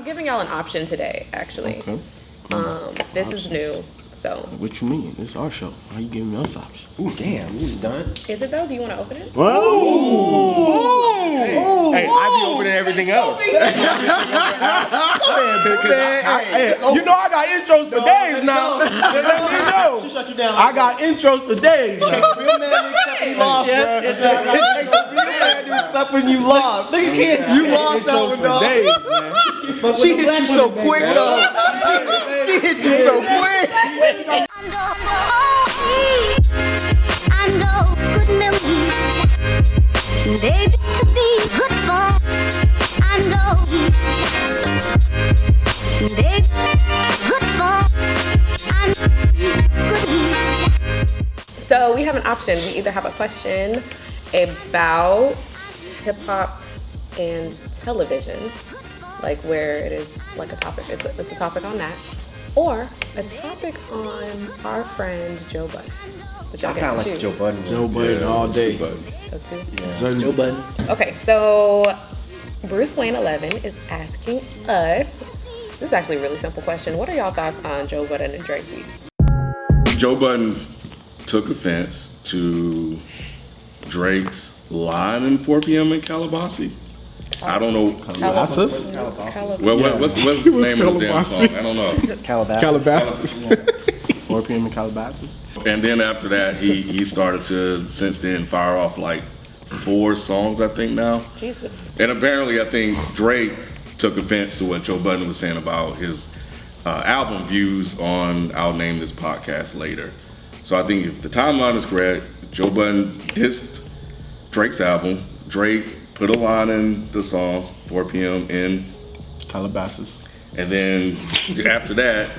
giving y'all an option today, actually. Okay. This is new, so. What you mean? It's our show. How you giving us options? Ooh, damn, you stunned. Is it though? Do you want to open it? Hey, I be opening everything else. You know I got intros for days now. You know. She shut you down. I got intros for days now. Real man makes stuff when you lost, bro. It takes a real man to do stuff when you lost. Look at you lost that one, dog. Days, man. She hit you so quick, though. She hit you so quick. And good memories, babies to be good for. And baby, good for. And good. So we have an option. We either have a question about hip hop and television, like where it is like a topic, it's a topic on that, or a topic on our friend Joe Budden. Which I kind of like Joe Budden. Joe Budden all day. So too. Yeah. Joe Budden. Okay, so Bruce Wayne 11 is asking us. This is actually a really simple question. What are y'all thoughts on Joe Budden and Drake beef? Joe Budden took offense to Drake's line in 4 p.m. in Calabasas. I don't know. Calabasas? Well, what's the name of the damn song? I don't know. Calabasas. 4 p.m. in Calabasas. And then after that, he started to, since then, fire off like 4 songs, I think now. Jesus. And apparently, I think Drake took offense to what Joe Budden was saying about his album views on I'll Name This Podcast Later. So I think if the timeline is correct, Joe Budden dissed Drake's album. Drake put a line in the song, 4 p.m. in Calabasas. And then after that,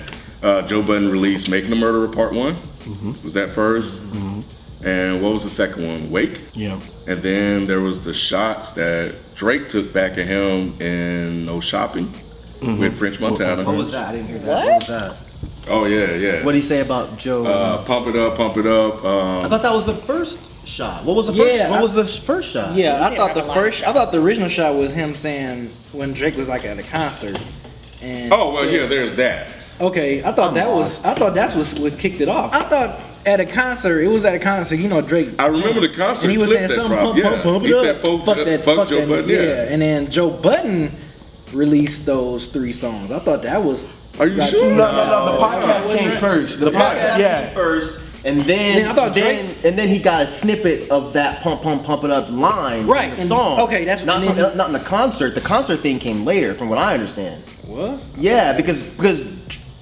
Joe Budden released Making a Murderer Part 1. Was that first? And what was the second one? Wake? Yeah. And then there was the shots that Drake took back at him in No Shopping with French Montana. What was that? I didn't hear that. What? What was that? Oh, yeah. What did he say about Joe? Pump it up. I thought that was the first shot. What was the first? Yeah, what was the first shot? Yeah, I thought remember I thought the original shot was him saying when Drake was like at a concert. And there's that. Okay, I thought that's what kicked it off. I thought at a concert, it was at a concert, you know, Drake. I remember the concert and he was clip saying that something, dropped. pump He it said, up. fuck Joe Budden. Yeah. And then Joe Budden released those 3 songs. I thought that was. Are you sure? No. The podcast came first. The podcast came first. And then, I thought Drake, and then he got a snippet of that pump it up line right, in the song. Okay, that's not in the concert. The concert thing came later, from what I understand. Was? Yeah, because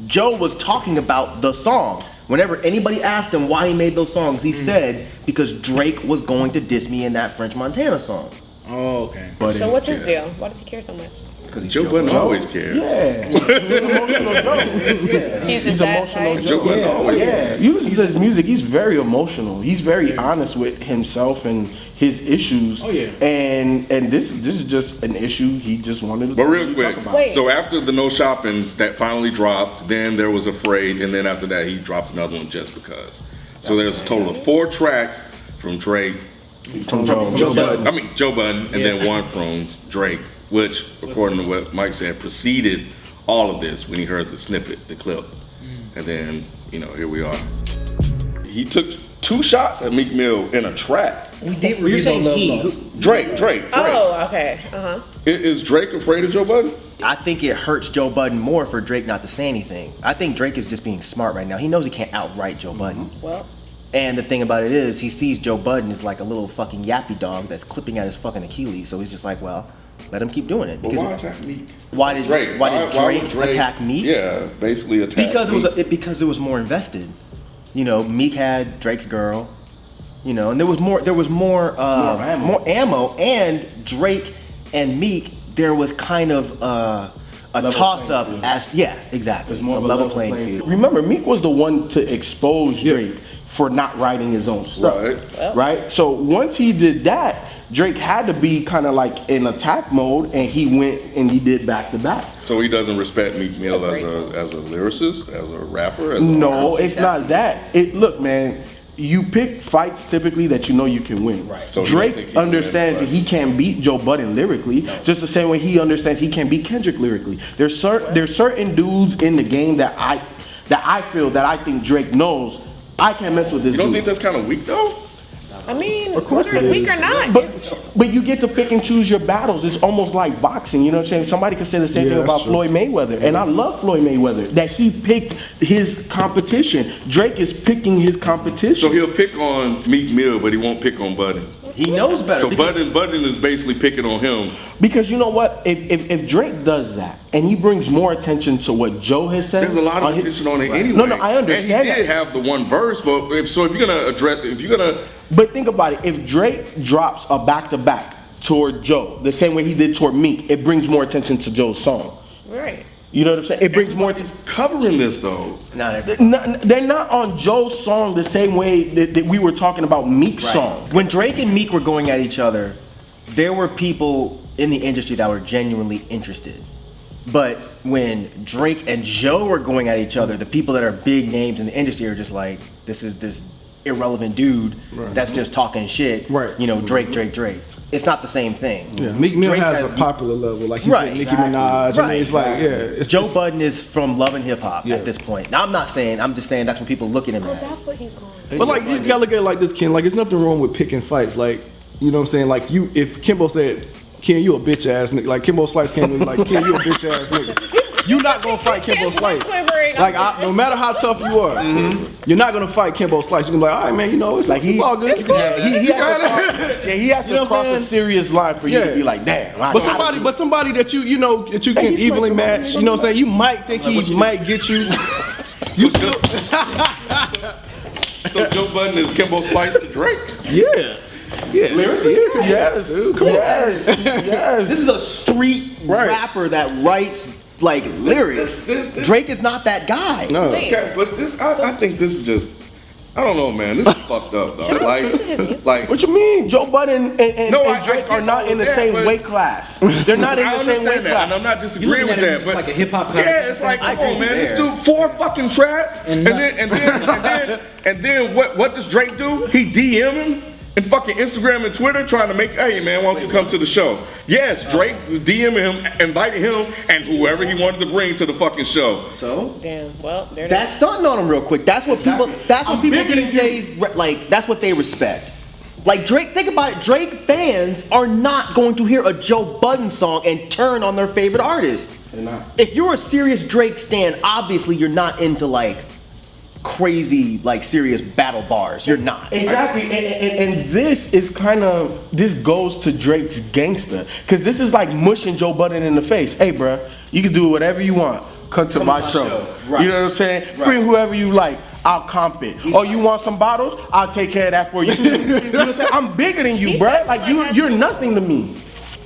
Joe was talking about the song. Whenever anybody asked him why he made those songs, he said because Drake was going to diss me in that French Montana song. Oh, okay. So what's his deal? Why does he care so much? Because Joe Budden always cares. Yeah. He's emotional Joe. He's just that type. Joe Budden always cares. You listen to his music, he's very emotional. He's very honest with himself and his issues. Oh yeah. And this is just an issue he just wanted to But real quick, talk about. Wait. so after the No Shopping that finally dropped, then there was Afraid, and then after that he dropped another one, Just Because. So there's a total of 4 tracks from Drake, From Joe Budden. Joe Budden, and then one from Drake, which, according to what Mike said, preceded all of this when he heard the snippet, the clip. And then, here we are. He took 2 shots at Meek Mill in a track. You're saying he? Drake. Oh, okay. Is Drake afraid of Joe Budden? I think it hurts Joe Budden more for Drake not to say anything. I think Drake is just being smart right now. He knows he can't outright Joe Budden. Well. And the thing about it is, he sees Joe Budden as like a little fucking yappy dog that's clipping at his fucking Achilles. So he's just like, well, let him keep doing it. But why attack Meek? Why did Drake attack Meek? Yeah, basically attack Meek. Because it was more invested. Meek had Drake's girl. And there was more ammo. And Drake and Meek, there was kind of a toss up exactly. It's more of a level playing field. Remember, Meek was the one to expose Drake for not writing his own stuff. Right? So once he did that, Drake had to be kind of like in attack mode, and he went and he did back to back. So he doesn't respect Meek Mill as a lyricist, as a rapper? No, it's not that. Look, man, you pick fights typically that you know you can win. Right. So you don't think he Drake can understands win, that he can't beat Joe Budden lyrically, just the same way he understands he can't beat Kendrick lyrically. There's certain dudes in the game that I feel that I think Drake knows I can't mess with this. You don't dude. think that's kind of weak though? I mean, course whether it's it weak is. or not. But you get to pick and choose your battles. It's almost like boxing. You know what I'm saying? Somebody could say the same thing about Floyd Mayweather, and I love Floyd Mayweather that he picked his competition. Drake is picking his competition. So he'll pick on Meek Mill, but he won't pick on Budden. He knows better. So Budden is basically picking on him. Because you know what? If Drake does that and he brings more attention to what Joe has said, There's a lot of attention on it anyway. No, I understand And he did that. have the one verse, but if you're gonna But think about it. If Drake drops a back-to-back toward Joe, the same way he did toward Meek, it brings more attention to Joe's song. Right. You know what I'm saying? It brings more attention. covering this though. Not everybody. They're not on Joe's song the same way that we were talking about Meek's song. When Drake and Meek were going at each other, there were people in the industry that were genuinely interested. But when Drake and Joe were going at each other, the people that are big names in the industry are just like, this is this irrelevant dude that's just talking shit. Right. You know, Drake. It's not the same thing. Yeah, Meek Mill Drake has a popular level, like he Right, said, Nicki exactly. Minaj. I Right, mean, it's like, yeah, it's Joe Budden is from Love and Hip Hop Yeah. at this point. Now, I'm just saying that's what people look at him as. That's what he's on. But like, you just gotta look at it like this, Ken. Like, there's nothing wrong with picking fights. Like, you know what I'm saying? Like, if Kimbo said, Ken, you a bitch ass nigga. Like, Kimbo Slice came in like, Ken, you a bitch ass nigga. You not gonna fight Kimbo Slice. Like, no matter how tough you are, you're not gonna fight Kimbo Slice. You can be like, all right, man, you know, it's Like it's all good. he has to cross a serious line for you to Yeah. be like, damn. I But got somebody that you know that you can he's evenly smoking match. You know what I'm saying? You might think he might get you. So Joe Budden is Kimbo Slice to Drake. Yeah. Yes, dude. Come on. Yes. This is a street rapper that writes like lyrics. Drake is not that guy. No. Okay, but I think this is just, I don't know, man. This is fucked up, though. Like, What you mean? Joe Budden and No, I Drake get are not all in the that, say but- weight class. They're not in I the same weight understand that, and I'm class. not disagreeing with that, but like a hip hop. yeah, it's like, come on, man. This dude 4 fucking tracks, and then what does Drake do? He DM him and fucking Instagram and Twitter trying to make, hey man, why don't you come to the show? Yes, Drake DM him, invited him, and whoever he wanted to bring to the fucking show. So Damn. Well, there it that's is. stunting on him real quick. That's what people. That's what people these days like. That's what they respect. Like Drake, think about it. Drake fans are not going to hear a Joe Budden song and turn on their favorite artist. They're not. If you're a serious Drake stan, obviously you're not into like crazy, like serious battle bars. You're not. Exactly, and this is this goes to Drake's gangster, because this is like mushing Joe Budden in the face. Hey, bruh, you can do whatever you want. Come to my show. Right. You know what I'm saying? Bring whoever you like. I'll comp it. Oh, you want some bottles? I'll take care of that for you too. You know what I'm saying? I'm bigger than you, bruh. Like you're nothing to me.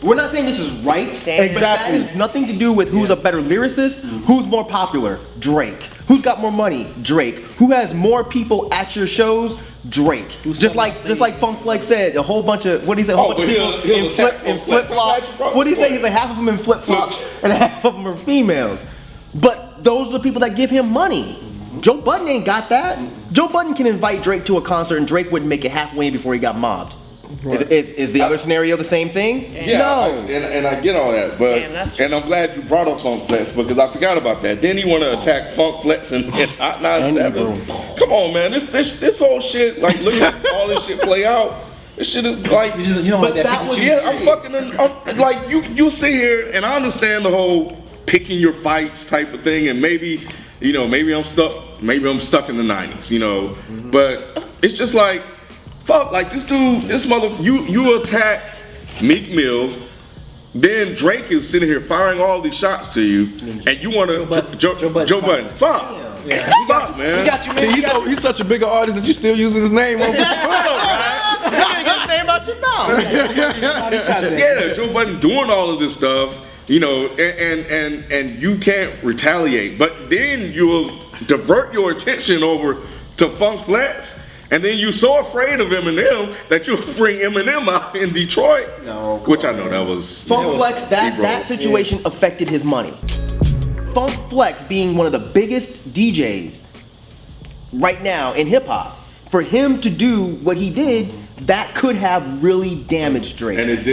We're not saying this is right. Damn. But that has nothing to do with who's a better lyricist, who's more popular, Drake. Who's got more money, Drake. Who has more people at your shows, Drake. Just like Funk Flex said, a whole bunch of, what did he say? A whole bunch of people in flip flops. What did he say? He said half of them in flip flops and half of them are females. But those are the people that give him money. Joe Budden ain't got that. Joe Budden can invite Drake to a concert and Drake wouldn't make it halfway before he got mobbed. Right. Is the other scenario the same thing? Yeah, no. And I get all that, but Damn, I'm glad you brought up Funk Flex because I forgot about that. Then you want to attack Funk Flex and Hot 97. Come on, man, this whole shit, like look at all this shit play out. This shit is like, You don't But like that was- yeah, I'm like you sit here and I understand the whole picking your fights type of thing, and maybe I'm stuck in the 90s, you know, but it's just like. Fuck, like this dude, you attack Meek Mill, then Drake is sitting here firing all these shots to you, and you want to Joe Budden. Fuck, fuck, man. We got you, man. He's such a bigger artist that you still using his name. Get his name out your mouth. Yeah, Joe Budden doing all of this stuff, you know, and you can't retaliate, but then you'll divert your attention over to Funk Flex. And then you so afraid of Eminem that you bring Eminem out in Detroit. No, which I know that was Funk Flex, that situation affected his money. Funk Flex being one of the biggest DJs right now in hip hop for him to do what he did, that could have really damaged Drake. And it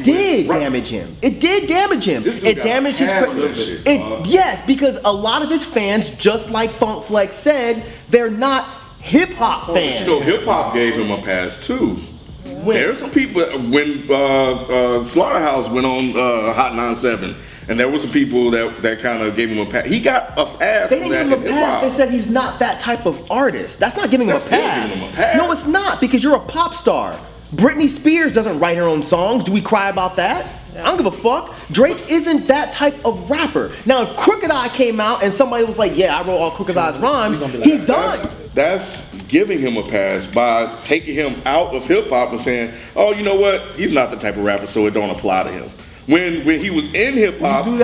did. Damage him. It did damage him. It damaged his shit, yes, because a lot of his fans, just like Funk Flex said, they're not hip hop fans. You know, hip hop gave him a pass too. There's some people when Slaughterhouse went on Hot 97, and there were some people that kind of gave him a pass. He got a pass. They didn't give him a pass. They said he's not that type of artist. That's not giving him a pass. No, it's not, because you're a pop star. Britney Spears doesn't write her own songs. Do we cry about that? I don't give a fuck. Drake isn't that type of rapper. Now, if Crooked Eye came out and somebody was like, yeah, I wrote all Crooked Eye's rhymes, he's done. That's giving him a pass by taking him out of hip hop and saying, oh, you know what? He's not the type of rapper, so it don't apply to him. When he was in hip hop, he was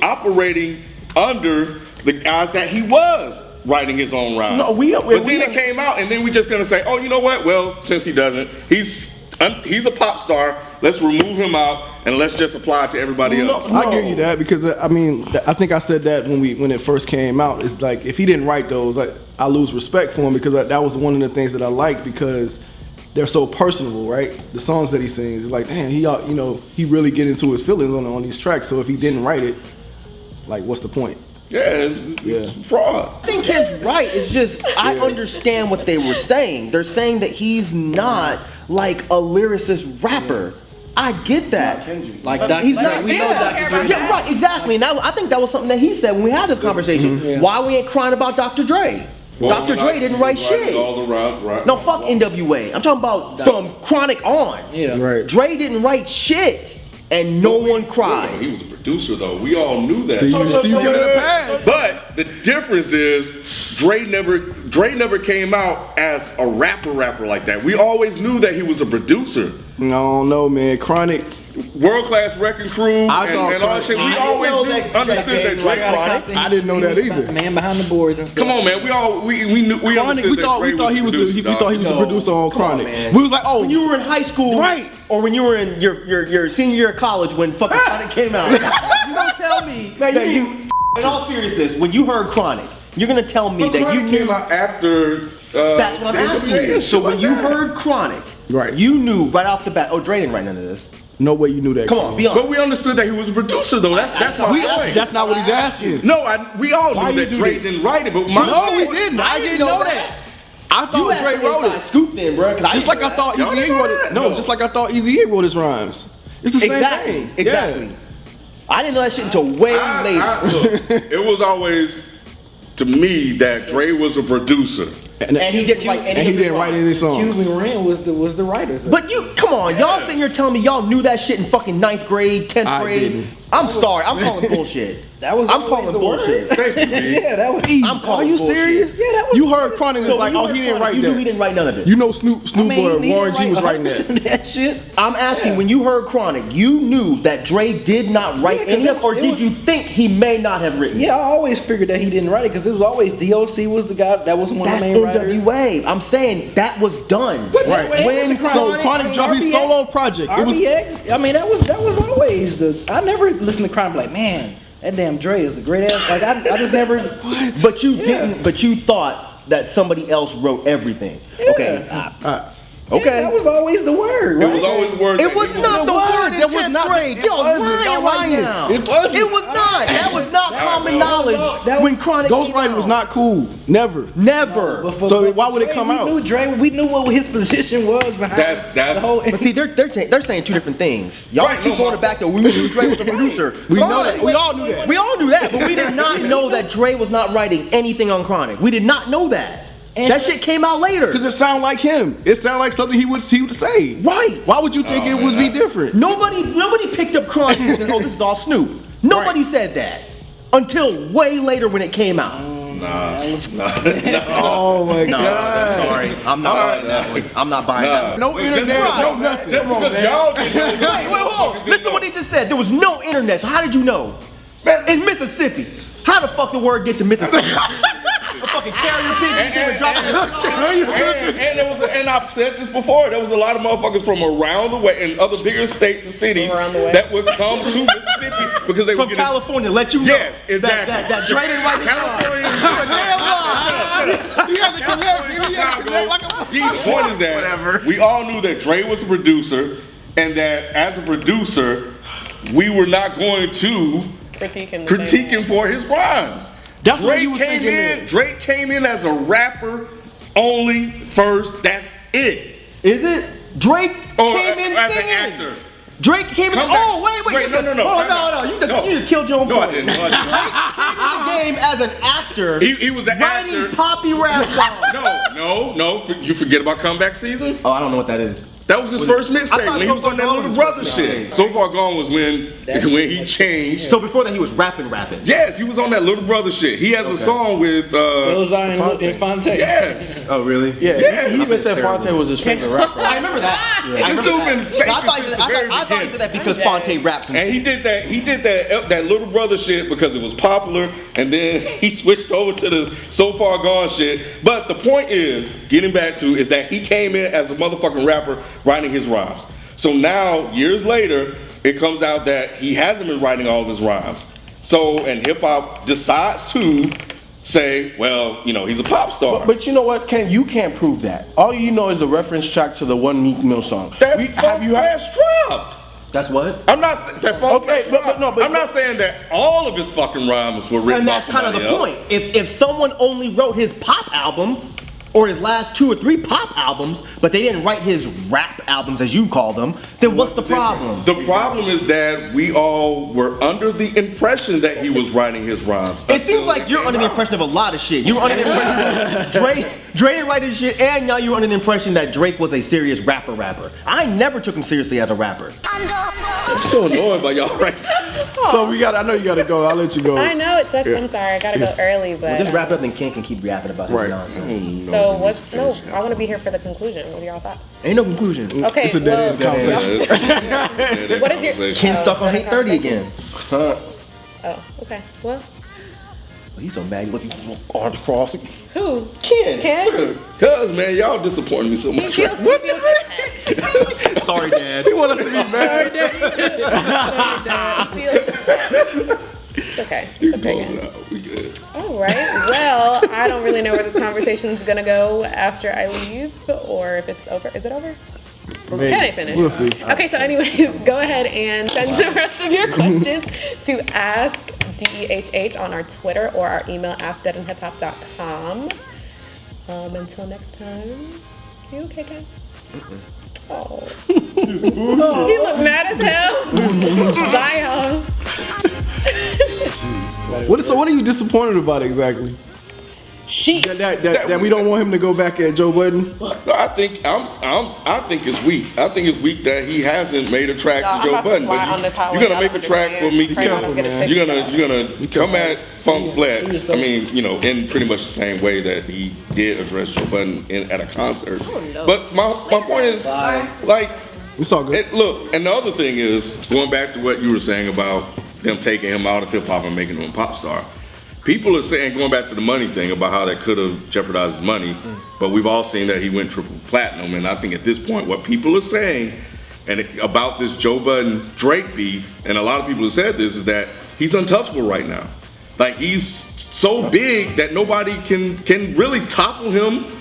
operating under the guys that he was writing his own rhymes. But then it came out, and then we just gonna say, oh, you know what? Well, since he doesn't, he's a pop star. Let's remove him out and let's just apply it to everybody else. I give you that, because I mean, I think I said that when it first came out. It's like, if he didn't write those, I lose respect for him, because that was one of the things that I liked, because they're so personable, right? The songs that he sings, it's like, damn, he really get into his feelings on these tracks. So if he didn't write it, like, what's the point? Yeah, it's fraud. I think Ken's right. It's just, I understand what they were saying. They're saying that he's not like a lyricist rapper. I get that. Like Dr. He's Dre, not. we know Dr. Dre. Yeah, right, exactly. And I think that was something that he said when we had this conversation. Why we ain't crying about Dr. Dre? Well, Dr. Dre didn't write shit. No, fuck NWA. I'm talking about from Chronic on. Yeah. Right. Dre didn't write shit, and no one cried. He was a producer, though. We all knew that. But the difference is, Dre never came out as a rapper like that. We always knew that he was a producer. No, man. Chronic. World Class Wrecking Crew and all that shit. We always understood that Dre Chronic. I didn't know that either. The man behind the boards and stuff. Come on, man. We understood that Dre was a producer. We thought he was a producer on Chronic. Man. We was like, oh, When you were in high school, right? Or when you were in your senior year of college when fucking Chronic came out, you don't tell me that you. In all seriousness, when you heard Chronic, you're gonna tell me that you knew. Came out after. That's what I'm asking you. So when you heard Chronic, right, you knew right off the bat. Oh, Dre didn't write none of this. No way you knew that. Come on, be honest. But we understood that he was a producer, though. That's my point. That's not what he's asking. No, we all knew that Dre didn't write it, but no, we didn't. I didn't know that. I thought Dre wrote it. Scoop then, bro. Just like I thought Eazy-E wrote it. No, just like I thought Eazy-E wrote his rhymes. It's the same thing. Exactly. Yeah. I didn't know that shit until way later. Look, it was always, to me, that Dre was a producer. And he didn't write any songs. Excuse me, Ren was the writer. But come on, y'all sitting here telling me y'all knew that shit in fucking 9th grade, 10th grade. I'm sorry, I'm calling bullshit. I'm calling bullshit. Yeah, that was easy. Are you serious? Yeah, that was. You heard Chronic was like, oh, he didn't write that. You knew he didn't write none of it. You know Snoop or Warren G was writing that shit. I'm asking, when you heard Chronic, you knew that Dre did not write any of it, or did you think he may not have written it? Yeah, I always figured that he didn't write it, because it was always DOC was the guy that was one of the main writers. NWA. I'm saying that was done. Right. When Chronic dropped his solo project. RBX. I mean, that was always I never listened to Chronic like, man, that damn Dre is a great ass. Like I just never. But you didn't. But you thought that somebody else wrote everything. Yeah. Okay. Okay. Yeah, that was always the word, right? It was always the word. It was not the word in 10th grade. Y'all lying right now. It was not. That was not common knowledge when Chronic Ghostwriting was not cool. Never. So why would it come out? We knew what his position was behind the whole. But see, they're saying two different things. Y'all keep going back to we knew Dre was a producer. We know that. We all knew that. We all knew that, but we did not know that Dre was not writing anything on Chronic. We did not know that. That shit came out later. Because it sounded like him. It sounded like something he would say. Right. Why would you think it would be different? Nobody picked up Chronic and said, oh, this is all Snoop. Nobody said that. Until way later when it came out. Nah. Oh my God. I'm sorry. I'm not buying that one. I'm not buying that one. No internet, no nothing. Just because y'all didn't know. Wait, hold on. Listen to what he just said. There was no internet, so how did you know? Man, in Mississippi. How the fuck the word get to Mississippi? A fucking carrier pigeon came and dropped it. And I've said this before, there was a lot of motherfuckers from around the way in other bigger states and cities that would come to Mississippi because they from would get California, let you know. Yes, exactly. That Dre didn't write California. The point is that we all knew that Dre was a producer, and that as a producer, we were not going to critique him for his rhymes. That's what you was thinking then. Drake came in as a rapper only first. That's it. Is it? Drake came in as singing. an actor. Drake came in. Oh, wait. Drake, no. Oh, no. You just killed your own point. No, I didn't. Drake came in the game as an actor. He was an writing actor. Poppy rap songs. No. You forget about Comeback Season? Oh, I don't know what that is. That was his first mixtape when he was on that Little Brother shit. So Far Gone was when he changed. So before that, he was rapping. Yes, he was on that Little Brother shit. He has a song with Fonte. Yes. Oh, really? Yeah. He even said Fonte was his favorite rapper. I remember that. This dude been fake I thought he said that because Fonte raps. And he did that Little Brother shit because it was popular, and then he switched over to the So Far Gone shit. But the point is, getting back to, is that he came in as a motherfucking rapper writing his rhymes. So now, years later, it comes out that he hasn't been writing all of his rhymes. So, and hip hop decides to say, well, he's a pop star. But you know what, Ken? You can't prove that. All you know is the reference track to the one Meek Mill song. That's dropped. That's what? I'm not saying that. I'm not saying that all of his fucking rhymes were written. And that's by kind of the somebody point. If someone only wrote his pop album, or his last 2 or 3 pop albums, but they didn't write his rap albums, as you call them, then what's the problem? The problem is that we all were under the impression that he was writing his rhymes. It seems like you're under the impression of a lot of shit. You were under the impression that Dre didn't write his shit, and now you're under the impression that Drake was a serious rapper. I never took him seriously as a rapper. I'm so annoyed by y'all right now. So I know you gotta go. I'll let you go. I know it's I'm sorry, I gotta go early, but Just wrap it up and Ken can keep rapping about his nonsense. So I want to be here for the conclusion. What are y'all thoughts? Ain't no conclusion. Okay, It's a dead end conversation. What is your Ken stuck on Hate 30 again. Oh, okay. Well, he's so mad. Looking arms crossed. who? Ken. Cuz, man, y'all disappointing me so much. What? Sorry, Dad. He wanted to be mad. It's okay. You It's can okay. close it out. We good. All right. Well, I don't really know where this conversation is gonna go after I leave, or if it's over. Is it over? Maybe. Can I finish? We'll see. Okay. So, anyways, go ahead and send the rest of your questions to Ask DEHH on our Twitter or our email askdeadandhiphop.com. Until next time. You okay, Ken? Oh. He looked mad as hell. Bye, y'all. What are you disappointed about exactly? That we don't want him to go back at Joe Budden. No, I think it's weak. I think it's weak that he hasn't made a track to Joe Budden. But you're gonna make a track for Meek Mill. You're gonna come at Funk Flex. I mean, in pretty much the same way that he did address Joe Budden at a concert. But my point is, like, It's all good. look, and the other thing is, going back to what you were saying about them taking him out of hip hop and making him a pop star. People are saying, going back to the money thing, about how that could have jeopardized his money, but we've all seen that he went triple platinum, and I think at this point, what people are saying about this Joe Budden Drake beef, and a lot of people have said this, is that he's untouchable right now. Like, he's so big that nobody can really topple him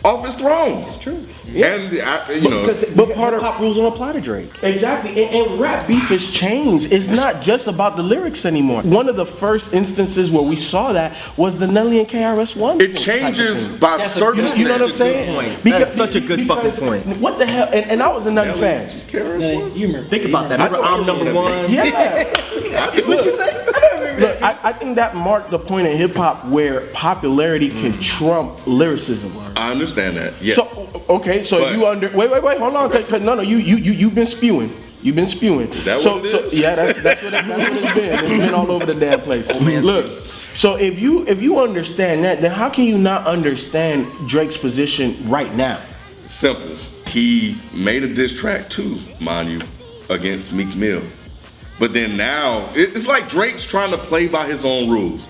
off his throne. It's true. Yeah. And But part of pop rules don't apply to Drake. Exactly, and rap beef has changed. It's not just about the lyrics anymore. One of the first instances where we saw that was the Nelly and KRS-One. it changes by certain. You know what I'm saying? That's such a good fucking point. What the hell? And I was a Nelly fan. Humor. Think about that. Remember, I'm number one. Yeah. Look, I think that marked the point in hip hop where popularity can trump lyricism. I understand that. Yes. So okay, so if you wait, hold on, no, you've been spewing. You've been spewing. Is that what it is? Yeah, that's what it's been. It's been all over the damn place. Look, so if you understand that, then how can you not understand Drake's position right now? Simple. He made a diss track too, mind you, against Meek Mill. But then now, it's like Drake's trying to play by his own rules.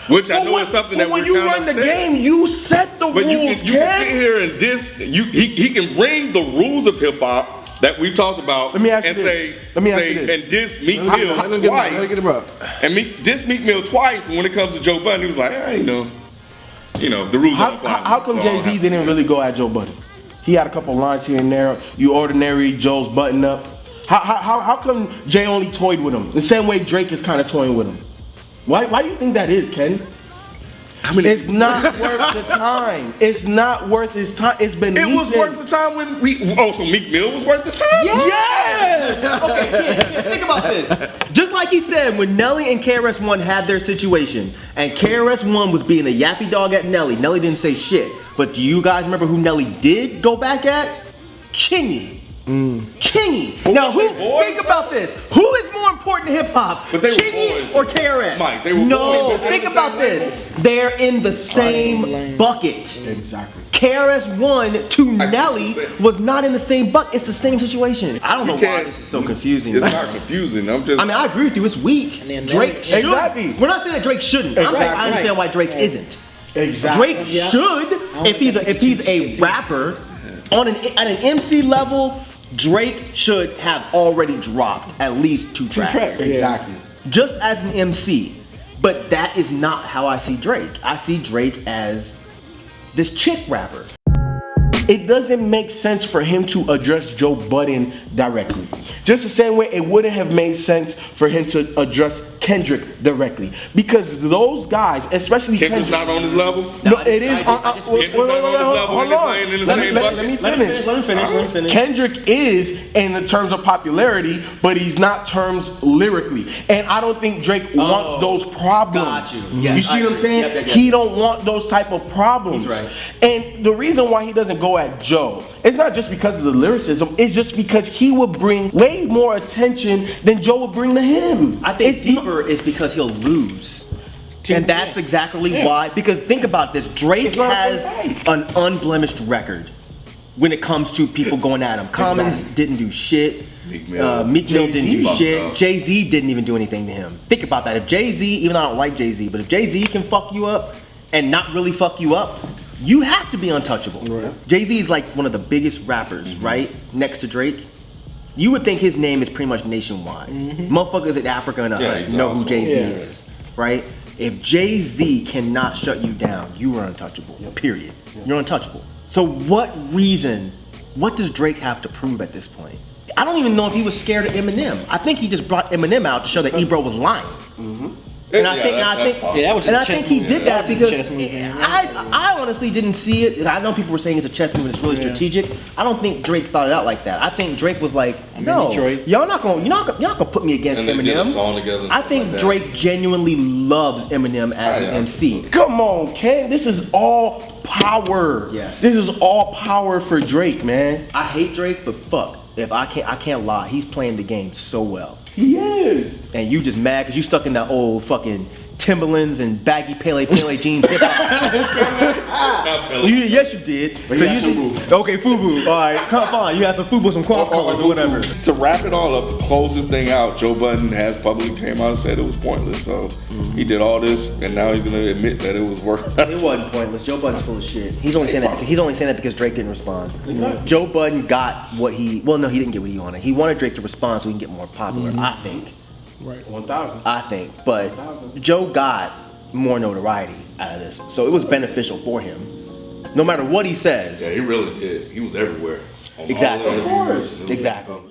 Which I know is something that we're kind of when you run the game, you set the rules. But you can sit here and diss. He can bring the rules of hip hop that we've talked about and diss Meek Mill twice. And diss Meek Mill twice. But when it comes to Joe Budden, he was like, you know, the rules don't apply. How come Jay-Z didn't really go at Joe Budden? He had a couple lines here and there. You ordinary, Joe's button up. How come Jay only toyed with him? The same way Drake is kind of toying with him. Why do you think that is, Ken? I mean, it's not worth the time. It's not worth his time. It's been. It was worth the time when we. Oh, so Meek Mill was worth the time? Yes! Okay, think about this. Just like he said, when Nelly and KRS-One had their situation, and KRS-One was being a yappy dog at Nelly, Nelly didn't say shit. But do you guys remember who Nelly did go back at? Chingy. Chingy. Now, think about this. Who is more important to hip hop? Chingy or KRS? Mike, they were no, think about this. They're in the same bucket. Exactly. KRS-One to Nelly was not in the same bucket. It's the same situation. I don't know why this is so confusing. It's not confusing. I mean, I agree with you. It's weak. Drake should. Exactly. We're not saying that Drake shouldn't. I'm saying I understand why Drake isn't. Exactly. Drake should, if he's a rapper on at an MC level. Drake should have already dropped at least two tracks. Exactly. Just as an MC. But that is not how I see Drake. I see Drake as this chick rapper. It doesn't make sense for him to address Joe Budden directly. Just the same way it wouldn't have made sense for him to address Kendrick directly. Because those guys, especially Kendrick's not on his level? No, it is. Kendrick's not on his level and it's laying in the same bucket? Let me finish. Kendrick is in the terms of popularity, but he's not terms lyrically. And I don't think Drake wants those problems. Got you. Yes, You see what I'm saying? Yep. He don't want those type of problems. He's right. And the reason why he doesn't go at Joe, it's not just because of the lyricism, it's just because he would bring way more attention than Joe would bring to him. I think deeper is because he'll lose. And that's exactly why. Because think about this, Drake has an unblemished record when it comes to people going at him. Commons didn't do shit. Meek Mill didn't do shit. Jay-Z didn't even do anything to him. Think about that. If Jay-Z, even though I don't like Jay-Z, but if Jay-Z can fuck you up and not really fuck you up, you have to be untouchable. Right. Jay-Z is like one of the biggest rappers, right? Next to Drake. You would think his name is pretty much nationwide. Motherfuckers in Africa and know who Jay-Z is, right? If Jay-Z cannot shut you down, you are untouchable, period. You're untouchable. So what does Drake have to prove at this point? I don't even know if he was scared of Eminem. I think he just brought Eminem out to show that Ebro was lying. And I think he did that because I honestly didn't see it. I know people were saying it's a chess move and it's really strategic. I don't think Drake thought it out like that. I think Drake was like, no, y'all not gonna put me against Eminem. They did a song together, I think like Drake genuinely loves Eminem as an MC. Come on, Ken. This is all power. Yeah. This is all power for Drake, man. I hate Drake, but fuck. If I can't lie, he's playing the game so well. He is. And you just mad because you stuck in that old fucking Timberlands and baggy Pele jeans hip hop. Yes, you did. But so okay, FUBU. All right, come on. You have some FUBU, some cross colors or whatever. To wrap it all up, to close this thing out, Joe Budden has publicly came out and said it was pointless. So he did all this, and now he's gonna admit that it was worth it. It wasn't pointless. Joe Budden's full of shit. He's only saying that because Drake didn't respond. Joe Budden got what he didn't get what he wanted. He wanted Drake to respond so he can get more popular. I think. Right. 1,000. I think, but Joe got more notoriety out of this, so it was beneficial for him. No matter what he says. Yeah, he really did. He was everywhere. Exactly. Of course. Exactly.